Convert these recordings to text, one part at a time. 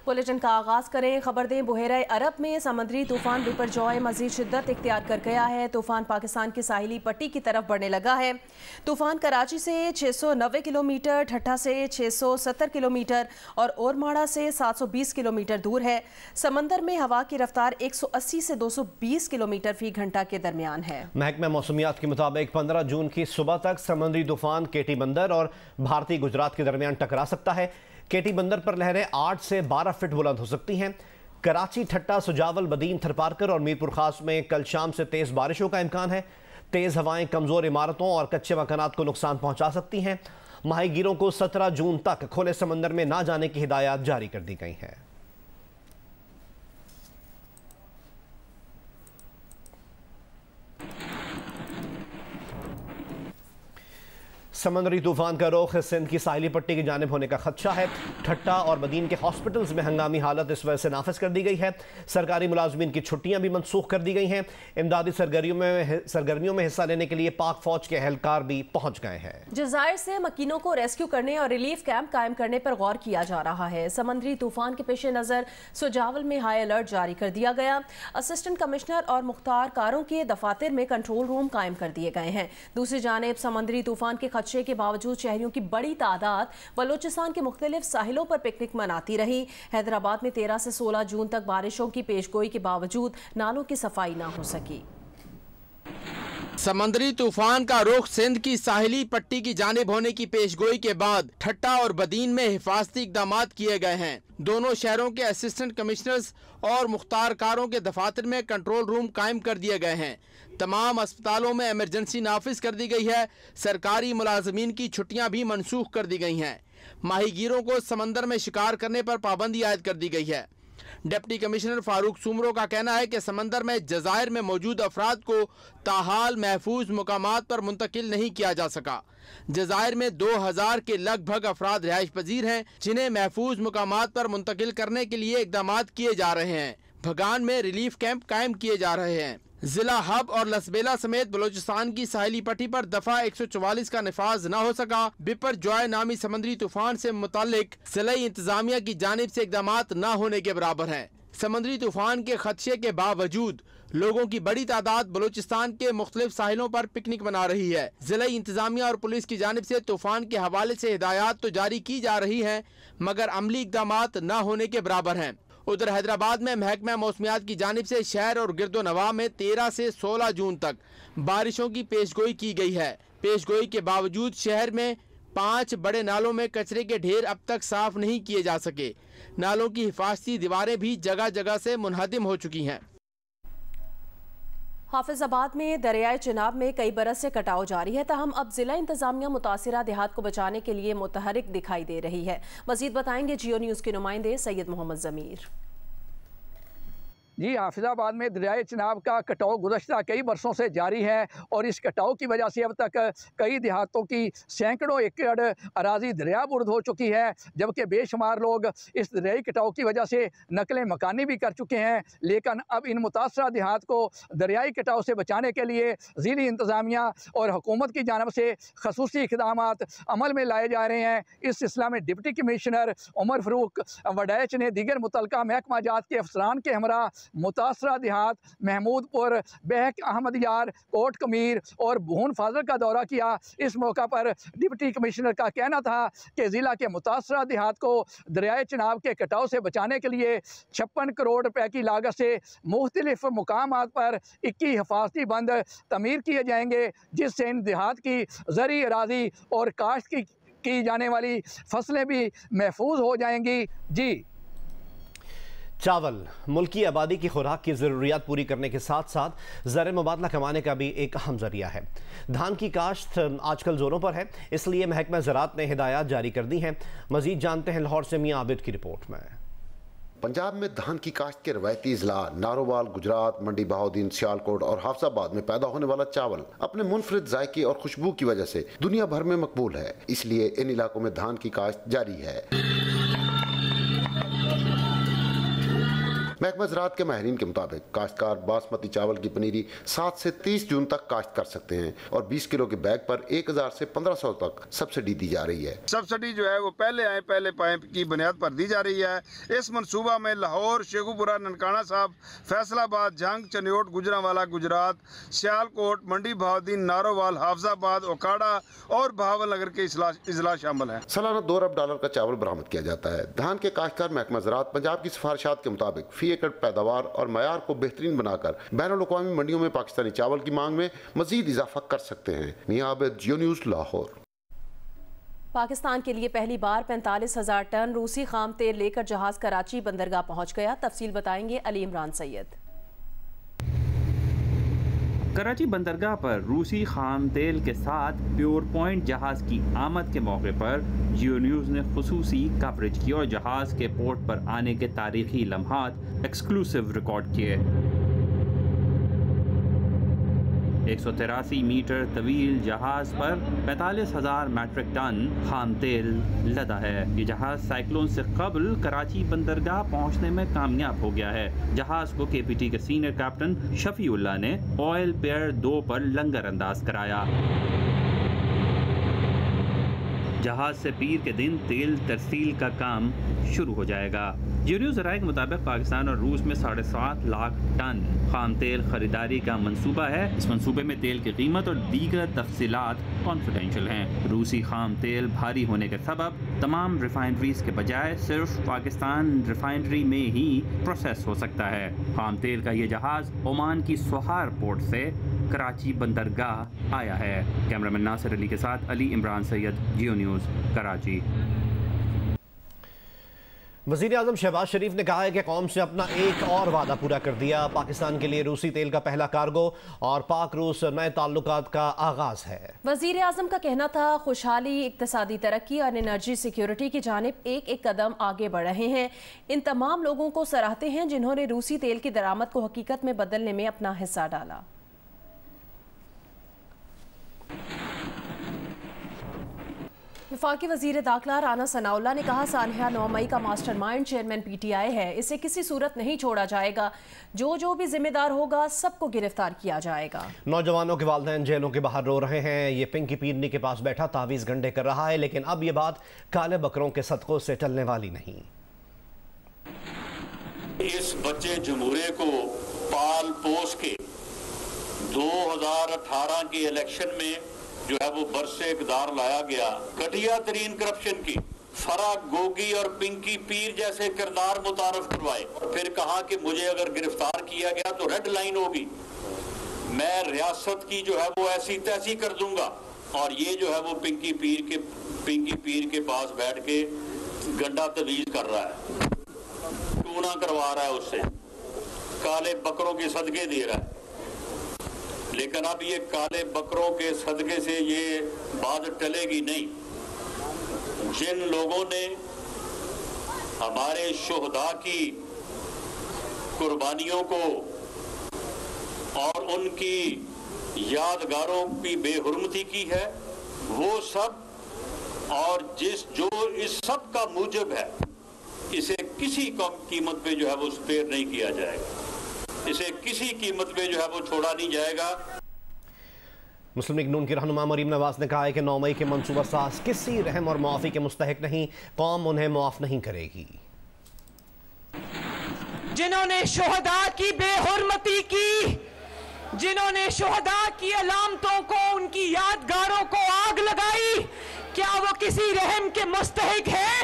Bulletin का आगाज करें। खबर दें, बुहेरा अरब में समुद्री तूफान बिपरजॉय मजीद शिद्दत इख्तियार कर गया है। तूफान पाकिस्तान की साहिली पट्टी की तरफ बढ़ने लगा है। तूफान कराची से 690 किलोमीटर, ठट्ठा से 670 किलोमीटर और ओरमाड़ा से 720 किलोमीटर दूर है। समंदर में हवा की रफ्तार 180 से 220 किलोमीटर फी घंटा के दरमियान है। महकमा मौसमियात के मुताबिक 15 जून की सुबह तक समुद्री तूफान केटी बंदर और भारतीय गुजरात के दरमियान टकरा सकता है। केटी बंदर पर लहरें 8 से 12 फीट बुलंद हो सकती हैं। कराची, ठट्टा, सुजावल, बदीन, थरपारकर और मीरपुर खास में कल शाम से तेज बारिशों का इम्कान है। तेज हवाएं कमजोर इमारतों और कच्चे मकानात को नुकसान पहुंचा सकती हैं। माहीगीरों को 17 जून तक खुले समंदर में ना जाने की हिदायत जारी कर दी गई है। समंदरी तूफान का रुख सिंध की साहिली पट्टी की जानिब होने का खदशा है। ठट्टा और बदीन के हॉस्पिटल्स में हंगामी हालत इस वजह से नाफिज कर दी गई है। सरकारी मुलाजमीन की छुट्टियां भी मनसूख कर दी गई हैं। इमदादी सरगर्मियों में हिस्सा लेने के लिए पाक फौज के एहलकार भी पहुंच गए हैं। जज़ायर से मकीनों को रेस्क्यू करने और रिलीफ कैंप कायम करने पर गौर किया जा रहा है। समंदरी तूफान के पेश नज़र सुजावल में हाई अलर्ट जारी कर दिया गया। असिस्टेंट कमिश्नर और मुख्तार कारों के दफातर में कंट्रोल रूम कायम कर दिए गए हैं। दूसरी जानिब समंदरी तूफान के के बावजूद शहरियों की बड़ी तादाद बलोचिस्तान के मुख्तलिफ साहिलों पर पिकनिक मनाती रही। हैदराबाद में 13 से 16 जून तक बारिशों की पेशगोई के बावजूद नालों की सफाई न हो सकी। समंदरी तूफान का रुख सिंध की साहिली पट्टी की जानिब होने की पेशगोई के बाद ठट्टा और बदीन में हिफाजती इकदाम किए गए हैं। दोनों शहरों के असिस्टेंट कमिश्नर्स और मुख्तार कारों के दफातर में कंट्रोल रूम कायम कर दिए गए हैं। तमाम अस्पतालों में इमरजेंसी नाफिज कर दी गई है। सरकारी मुलाजमीन की छुट्टियां भी मनसूख कर दी गई हैं। माहीगीरों को समंदर में शिकार करने पर पाबंदी आयद कर दी गई है। डिप्टी कमिश्नर फारूक सुमरो का कहना है कि समंदर में जज़ायर में मौजूद अफराद को ताहाल महफूज मुकामात पर मुंतकिल नहीं किया जा सका। जज़ायर में 2000 के लगभग अफराद रिहाइश पजीर हैं, जिन्हें महफूज मुकामात पर मुंतकिल करने के लिए इकदाम किए जा रहे हैं। भगान में रिलीफ कैंप कायम किए जा रहे हैं। जिला हब और लसबेला समेत बलोचिस्तान की साहिली पट्टी पर दफा 144 का निफाज न हो सका। बिपरजॉय नामी समंदरी तूफान से मुतालिक जिलाई इंतजामिया की जानिब से इकदाम न होने के बराबर है। समंदरी तूफान के खदशे के बावजूद लोगों की बड़ी तादाद बलोचिस्तान के मुख्तलिफ साहिलों पर पिकनिक मना रही है। जिलाई इंतजामिया और पुलिस की जानिब से तूफान के हवाले से हिदायत तो जारी की जा रही है, मगर अमली इकदाम न होने के बराबर हैं। उधर हैदराबाद में महकमा मौसमियात की जानिब से शहर और गिरदो नवाह में 13 से 16 जून तक बारिशों की पेशगोई की गई है। पेशगोई के बावजूद शहर में 5 बड़े नालों में कचरे के ढेर अब तक साफ नहीं किए जा सके। नालों की हिफाजती दीवारें भी जगह जगह से मुनहदिम हो चुकी हैं। हाफिजाबाद में दरियाए चिनाब में कई बरस से कटाव जारी है, ताहम अब जिला इंतजामिया मुतासिरा देहात को बचाने के लिए मुतहरिक दिखाई दे रही है। मजीद बताएंगे जियो न्यूज़ के नुमाइंदे सैयद मोहम्मद ज़मीर। जी, हाफिजाबाद में दरियाए चिनाब का कटाव गुज़श्ता कई बरसों से जारी है और इस कटाव की वजह से अब तक कई देहातों की सैकड़ों एकड़ अराजी दरियाबुर्द हो चुकी है, जबकि बेशुमार लोग इस दरियाई कटाव की वजह से नकलें मकानी भी कर चुके हैं। लेकिन अब इन मुतासरा देहात को दरियाई कटाव से बचाने के लिए ज़िली इंतज़ामिया और हुकूमत की जानब से खसूसी इक़दाम अमल में लाए जा रहे हैं। इस सिलसिला में डिप्टी कमिश्नर उमर फ़रूक वडैच ने दीगर मुतल्लिका महकमा जात के अफसरान के हमरा मुतासरा देहात महमूदपुर, बहक अहमद यार, कोट कमीर और भून फाजल का दौरा किया। इस मौका पर डिप्टी कमिश्नर का कहना था कि ज़िला के मुतासरा देहात को दरियाए चिनाब के कटाव से बचाने के लिए 56 करोड़ रुपए की लागत से मुख्तलिफ मुकामात पर 21 हिफाजती बंद तमीर किए जाएंगे, जिससे इन देहात की ज़री अराजी और काश्त की जाने वाली फसलें भी महफूज हो जाएंगी। जी, चावल मुल्की आबादी की खुराक की ज़रूरियात पूरी करने के साथ साथ ज़र मुबादला कमाने का भी एक अहम ज़रिया है। धान की काश्त आजकल ज़ोरों पर है, इसलिए महकमा ज़राअत ने हिदायत जारी कर दी हैं। मज़ीद जानते हैं लाहौर से मियां आबिद की रिपोर्ट में। पंजाब में धान की काश्त के रवायती अजला नारोवाल, गुजरात, मंडी बहाउद्दीन, सियालकोट और हाफिजाबाद में पैदा होने वाला चावल अपने मुनफरिद जायके और खुशबू की वजह से दुनिया भर में मकबूल है, इसलिए इन इलाकों में धान की काश्त जारी है। महकमा ज़राअत के माहिरीन के मुताबिक काश्तकार बासमती चावल की पनीरी 7 से 30 जून तक काश्त कर सकते हैं और 20 किलो के बैग पर 1000 से 1500 तक सब्सिडी दी जा रही है। सब्सिडी जो है वो पहले आए पहले पाए की बुनियाद पर दी जा रही है। इस मनसूबा में लाहौर, शेखुपुरा, ननकाना साहब, फैसलाबाद, जंग, चनियोट, गुजरांवाला, गुजरात, सियालकोट, मंडी बहाउद्दीन, नारोवाल, हाफजाबाद, ओकाड़ा और बहावलनगर के इजला शामिल है। सालाना $2 अरब का चावल बरामद किया जाता है। धान के काश्तकार महकमा ज़राअत पंजाब की सिफारिशात के मुताबिक फी एकड़ पैदावार और मयार को बेहतरीन बनाकर बैनुल-अक़वामी मंडियों में पाकिस्तानी चावल की मांग में मजीद इजाफा कर सकते हैं। मियां आबिद, जियो न्यूज़, लाहौर। पाकिस्तान के लिए पहली बार 45,000 टन रूसी खाम तेल लेकर जहाज कराची बंदरगाह पहुंच गया। तफसील बताएंगे अली इमरान सैयद। कराची बंदरगाह पर रूसी खाम तेल के साथ प्योर पॉइंट जहाज की आमद के मौके पर जियो न्यूज़ ने खुसूसी कवरेज की और जहाज के पोर्ट पर आने के तारीखी लम्हात एक्सक्लूसिव रिकॉर्ड किए। 183 मीटर तवील जहाज पर 45,000 मैट्रिक टन खाम तेल लदा है। ये जहाज साइक्लोन से कबल कराची बंदरगाह पहुंचने में कामयाब हो गया है। जहाज को केपीटी के सीनियर कैप्टन शफीउल्लाह ने ऑयल पेयर 2 पर लंगर अंदाज कराया। जहाज से पीर के दिन तेल तरसील का काम शुरू हो जाएगा। जियो न्यूज़ राय के मुताबिक पाकिस्तान और रूस में 7.5 लाख टन खाम तेल खरीदारी का मंसूबा है। इस मंसूबे में तेल की कीमत और दीगर तफसीलात कॉन्फिडेंशियल हैं। रूसी खाम तेल भारी होने के सबब तमाम रिफाइनरीज के बजाय सिर्फ पाकिस्तान रिफाइनरी में ही प्रोसेस हो सकता है। खाम तेल का ये जहाज ओमान की सोहार पोर्ट से कराची बंदरगाह आया है। कैमरामैन नासिर अली के साथ अली इमरान सैयद, जियो न्यूज़, कराची। वज़ीर आज़म शहबाज शरीफ ने कहा है कि कौम से अपना एक और वादा पूरा कर दिया। पाकिस्तान के लिए रूसी तेल का पहला कार्गो और पाक रूस नए ताल्लुकात का आगाज है। वज़ीर आज़म का कहना था खुशहाली, इक्तिसादी तरक्की और एनर्जी सिक्योरिटी की जानिब एक एक कदम आगे बढ़ रहे हैं। इन तमाम लोगों को सराहते हैं जिन्होंने रूसी तेल की दरामद को हकीकत में बदलने में अपना हिस्सा डाला। वफाकी वज़ीर दाखिला राना सनाउल्लाह ने कहा सानिया 9 मई का मास्टरमाइंड चेयरमैन PTI है, इसे किसी सूरत नहीं छोड़ा जाएगा। जो भी जिम्मेदार होगा सबको गिरफ्तार किया जाएगा। नौजवानों के वालिदैन जेलों के बाहर रो रहे हैं। ये पिंकी पीरनी के पास बैठा तावीज़ गंडे कर रहा है, लेकिन अब ये बात काले बकरों के सदकों से टलने वाली नहीं। इस बच्चे जमहूरे को पाल पोस के 2018 के इलेक्शन में जो है वो बरसे इक़दार लाया गया, घटिया तरीन करप्शन की फरा गोगी और पिंकी पीर जैसे किरदार मुतारफ करवाए और फिर कहा कि मुझे अगर गिरफ्तार किया गया तो रेड लाइन होगी, मैं रियासत की जो है वो ऐसी तैसी कर दूंगा। और ये जो है वो पिंकी पीर के पास बैठ के गंडा तवीज़ कर रहा है, टूना करवा रहा है उससे, काले बकरों के सदके दे रहा है। लेकिन अब ये काले बकरों के सदके से ये बात टलेगी नहीं। जिन लोगों ने हमारे शुहदा की कुर्बानियों को और उनकी यादगारों की बेहुरमती की है, वो सब और जो इस सब का मूजब है, इसे किसी कीमत पे जो है वो स्पेयर नहीं किया जाएगा, इसे किसी कीमत पे जो है वो छोड़ा नहीं जाएगा। मुस्लिम लीग नून की रहनुमा मरीम नवाज ने कहा है कि 9 मई के मंसूबा साज किसी रहम और मुआफ़ी के मुस्तहिक नहीं, कौम उन्हें मुआफ़ नहीं करेगी। जिन्होंने शुहदा की बेहुरमती की, जिन्होंने शुहदा की अलामतों को, उनकी यादगारों को आग लगाई, क्या वो किसी रहम के मुस्तहिक हैं?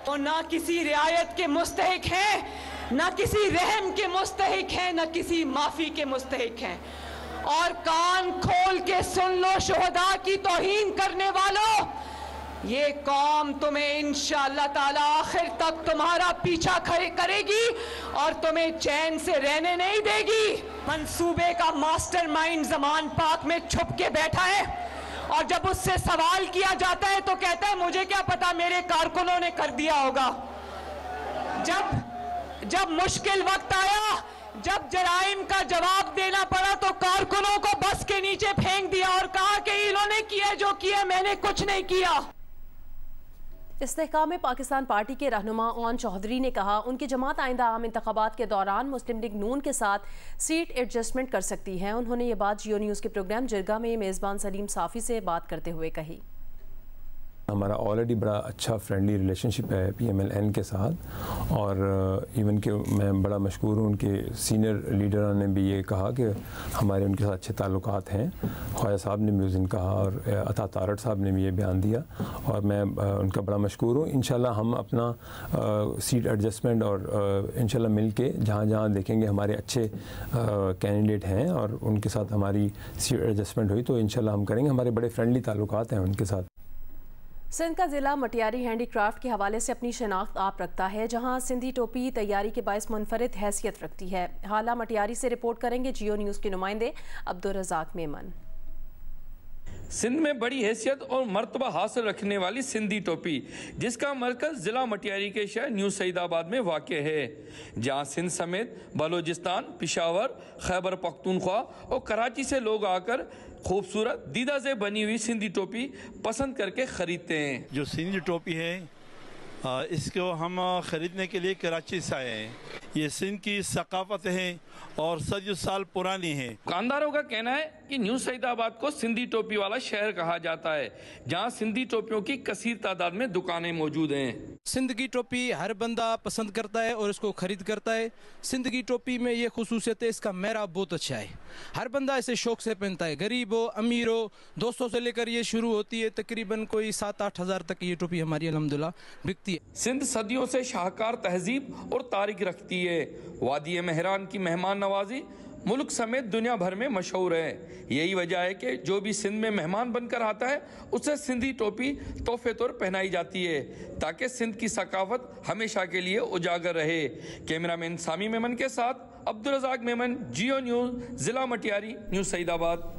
और ना किसी रियायत के मुस्तहिक हैं, ना किसी रहम के मुस्तहिक हैं, ना किसी माफी के मुस्तहिक हैं। और कान खोल के सुन लो शुहदा की तौहीन करने वालों, ये कौम तुम्हें इंशाअल्लाह ताला आखिर तक तुम्हारा पीछा करेगी और तुम्हें चैन से रहने नहीं देगी। मंसूबे का मास्टरमाइंड ज़मान पाक में छुप के बैठा है और जब उससे सवाल किया जाता है तो कहता है मुझे क्या पता, मेरे कारकुनों ने कर दिया होगा। जब मुश्किल वक्त आया, जब जराइम का जवाब देना पड़ा तो कारकुनों को बस के नीचे फेंक दिया और कहा कि इन्होंने किया जो किया, मैंने कुछ नहीं किया। इस्तेहकाम पाकिस्तान पार्टी के रहनुमा ओन चौधरी ने कहा उनकी जमात आइंदा आम इंतखाबात के दौरान मुस्लिम लीग नून के साथ सीट एडजस्टमेंट कर सकती है। उन्होंने ये बात जियो न्यूज़ के प्रोग्राम जिरगा में मेज़बान सलीम साफ़ी से बात करते हुए कही। हमारा ऑलरेडी बड़ा अच्छा फ्रेंडली रिलेशनशिप है PMLN के साथ, और इवन कि मैं बड़ा मशकूर हूँ उनके सीनियर लीडर ने भी ये कहा कि हमारे उनके साथ अच्छे ताल्लुकात हैं। ख्वाजा साहब ने भी उस दिन कहा और अता तारड़ साहब ने भी ये बयान दिया, और मैं उनका बड़ा मशकूर हूँ। इंशाल्लाह हम अपना सीट एडजस्टमेंट और इंशाल्लाह मिल के जहाँ जहाँ देखेंगे हमारे अच्छे कैंडिडेट हैं और उनके साथ हमारी सीट एडजस्टमेंट हुई तो इंशाल्लाह हम करेंगे। हमारे बड़े फ्रेंडली ताल्लुकात हैं उनके साथ। सिंध का ज़िला मटियारी हैंडीक्राफ्ट के हवाले से अपनी शनाख्त आप रखता है, जहां सिंधी टोपी तैयारी के बायस मुनफरिद हैसियत रखती है। हाला मटियारी से रिपोर्ट करेंगे जियो न्यूज़ के नुमाइंदे अब्दुल रज़ाक मेमन। सिंध में बड़ी हैसियत और मर्तबा हासिल रखने वाली सिंधी टोपी, जिसका मरकज़ ज़िला मटियारी के शहर न्यू सईदाबाद में वाक़ है, जहां सिंध समेत बलोचिस्तान, पिशावर, खैबर पख्तूनख्वा और कराची से लोग आकर खूबसूरत दीदा से बनी हुई सिंधी टोपी पसंद करके ख़रीदते हैं। जो सिंधी टोपी है इसको हम ख़रीदने के लिए कराची से आए हैं। ये सिंध की सकाफत है और सदियों साल पुरानी है। दुकानदारों का कहना है कि न्यू सईदाबाद को सिंधी टोपी वाला शहर कहा जाता है, जहां सिंधी टोपियों की कसीर तादाद में दुकानें मौजूद हैं। सिंध की टोपी हर बंदा पसंद करता है और इसको खरीद करता है। सिंध की टोपी में ये खुसूसियत है, इसका मेहराब बहुत अच्छा है। हर बंदा इसे शौक से पहनता है, गरीब हो अमीर हो, दोस्तों से लेकर ये शुरू होती है। तकरीबन कोई 7-8 हज़ार तक ये टोपी हमारी अल्हम्दुलिल्लाह बिकती है। सिंध सदियों से शाहकार तहजीब और तारीख रखती है। वादी मेहरान की मेहमान नवाजी मुल्क समेत दुनिया भर में मशहूर है। यही वजह है कि जो भी सिंध में मेहमान बनकर आता है उसे सिंधी टोपी तोहफे तौर पहनाई जाती है, ताकि सिंध की सकाफत हमेशा के लिए उजागर रहे। कैमरामैन सामी मेमन के साथ अब्दुल रज़ाक मेमन, जियो न्यूज़, ज़िला मटियारी, न्यू सईदाबाद।